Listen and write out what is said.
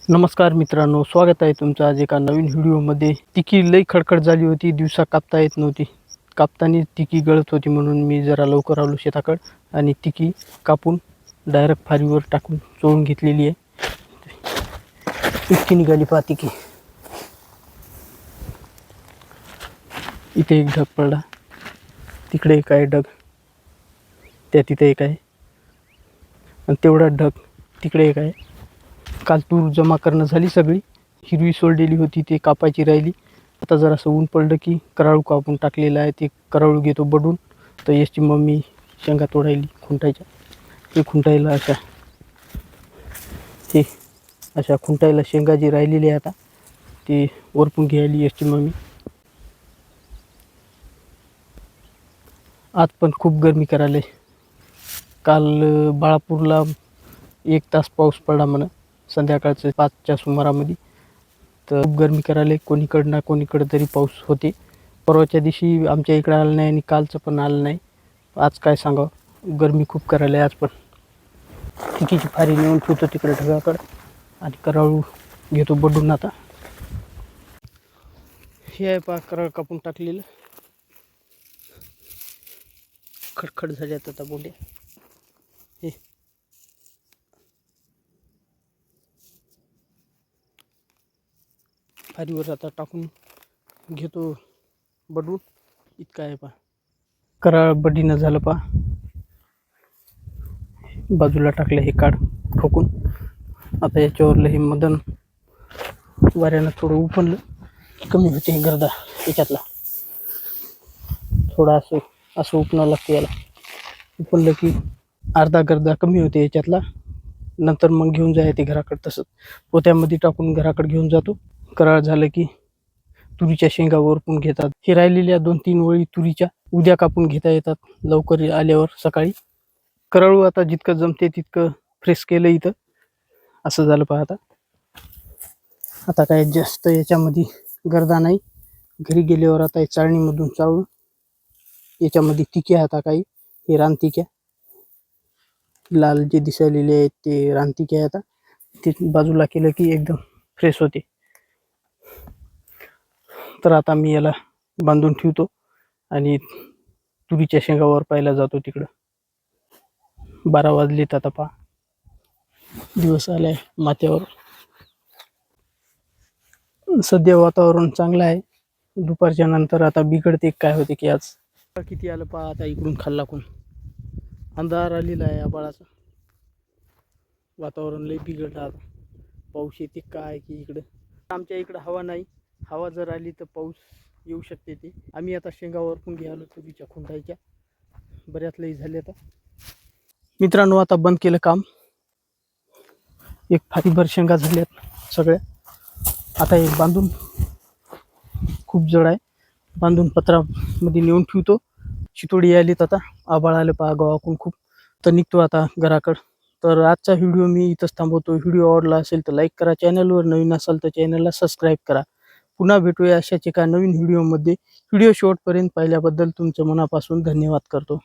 नमस्कार मित्रांनो, स्वागत आहे तुमचं आज एका नवीन व्हिडिओमध्ये। तिकी लई खडखड झाली होती, दिवसा कापता येत नव्हती। कापताना तिकी गळत होती म्हणून मी जरा लवकर आलो शेताकडे आणि तिकी कापून डायरेक्ट फारीवर टाकून चोळून घेतलेली आहे। इतकी निघाली पहा तिकी। इथे एक ढग पडला, तिकडे एक आहे ढग, त्या तिथे एक आहे आणि तेवढा ढग तिकडे एक आहे। काल तूर जमा करणं झाली, सगळी हिरवी सोडलेली होती, ते कापायची राहिली। आता जरासं ऊन पडलं की कराळू कापून टाकलेलं आहे, ते कराळू घेतो बडून। तर याची मम्मी शेंगा तोडायली खुंटायच्या, ते खुंटायला अशा खुंटायला शेंगा जी राहिलेली आहे आता ती वरपून घ्यायली याची मम्मी। आज पण खूप गरमी करायला। काल बाळापूरला 1 तास पाऊस पडला म्हणा, संध्याकाळचं 5च्या सुमारामध्ये। तर खूप गरमी करायला, कोणीकडं ना कोणीकडं तरी पाऊस होते। परवाच्या दिवशी आमच्या इकडं आलं नाही आणि कालचं पण आलं नाही। आज काय सांगावं, गरमी खूप करायला आज पण। तिकीची फारी नेऊन ठेवतो तिकडे ढगाकडं आणि कराळू घेतो बडून। आता हे आहे पहा, कराळ कापून टाकलेलं, खडखड झाल्यात आता बोंड्या। हे फारीवर आता टाकून घेतो बडून। इतकं आहे पहा, कराळ बडीनं झालं पहा। बाजूला टाकलं हे काढ ठोकून। आता याच्यावरलं हे मदन वाऱ्यानं थोडं उपनलं कमी होते हे गर्दा याच्यातला। थोडा असं उपणावं लागतं याला, उपनलं की अर्धा गर्दा कमी होते याच्यातला। नंतर मग घेऊन जायचे घराकडे, तसंच पोत्यामध्ये टाकून घराकडे घेऊन जातो। कराळ झालं की तुरीच्या शेंगा वरपून घेतात। हे राहिलेल्या 2-3 वळी तुरीच्या उद्या कापून घेता येतात लवकर आल्यावर सकाळी। कराळू आता जितकं जमते तितकं फ्रेश केलं इथं, असं झालं पहा। आता काय जास्त याच्यामध्ये गर्दा नाही। घरी गेल्यावर आता चाळणीमधून चाळून याच्यामध्ये तिक्या आता काही हे रानतिक्या लाल जे दिसायलेले आहेत ते रानतिक्या आता ते बाजूला केलं की एकदम फ्रेश होते। तर आता मी याला बांधून ठेवतो आणि तुरीच्या शेंगावर पाहायला जातो तिकडं। 12 वाजलेत आता पहा, दिवस आलाय माथ्यावर। सध्या वातावरण चांगलं आहे, दुपारच्या नंतर आता बिघडते काय होते की आज किती आलं पहा। आता इकडून खाल्लाकून अंधार आलेला आहे आबाळाचा, वातावरण लई बिघडलं आता। पाऊस येते काय की इकडं, आमच्या इकडं हवा नाही। हवा जर आली तर पाऊस येऊ शकते ते। आम्ही आता शेंगावर पण घ्यायला तुरीच्या खुंटायच्या, बऱ्याच लई झाले आता मित्रांनो। आता बंद केलं काम, एक फारीभर शेंगा झाल्यात सगळ्या। आता एक बांधून, खूप जड आहे, बांधून पत्रामध्ये नेऊन ठेवतो। चितोडी आलीत आता, आबाळ आलं पहा गावाकडून खूप। तर निघतो आता घराकडं। तर आजचा व्हिडिओ मी इथंच थांबवतो। व्हिडिओ आवडला असेल तर लाईक करा, चॅनलवर नवीन असाल तर चॅनलला सबस्क्राईब करा। पुन्हा भेटूया अशाच एका नवीन व्हिडिओमध्ये। व्हिडिओ शेवटपर्यंत पाहिल्याबद्दल तुमचं मनापासून धन्यवाद करतो।